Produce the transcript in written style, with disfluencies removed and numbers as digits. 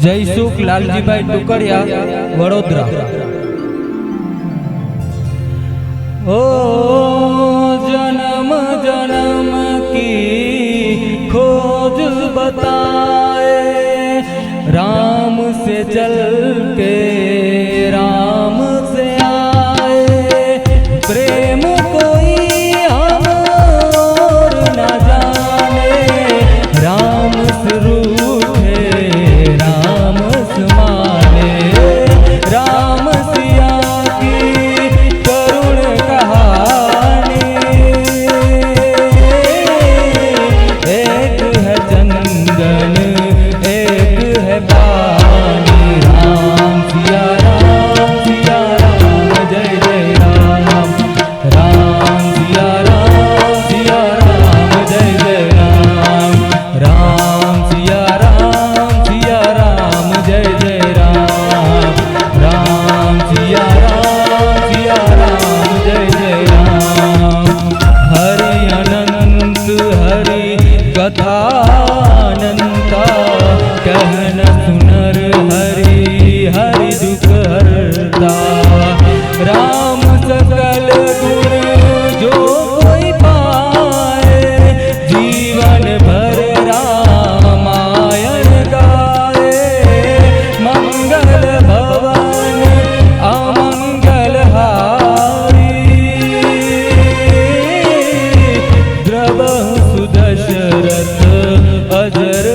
जयसुख लालजी भाई टुकड़िया वडोदरा। ओ जन्म जन्म की खोज बताए, राम से चल के राम से आए। प्रेम कोई हम और न जाने, राम से रूठे राम से माने। राम सिया की करुण कहानी, एक है चंदन एक है पानी। राम सिया राम जय जय राम। राम सिया राम जय जय राम। राम सिया राम जय जय राम। राम सिया राम जय जय राम। हरि अनंत हरि कथा अनंता, कहन सुनर हरि हरि दुख हरता। राम सकल गुण जो कोई पाए, जीवन भर रामायण गाए। मंगल भवन अमंगल हारी, द्रवहु सुदशरथ अजर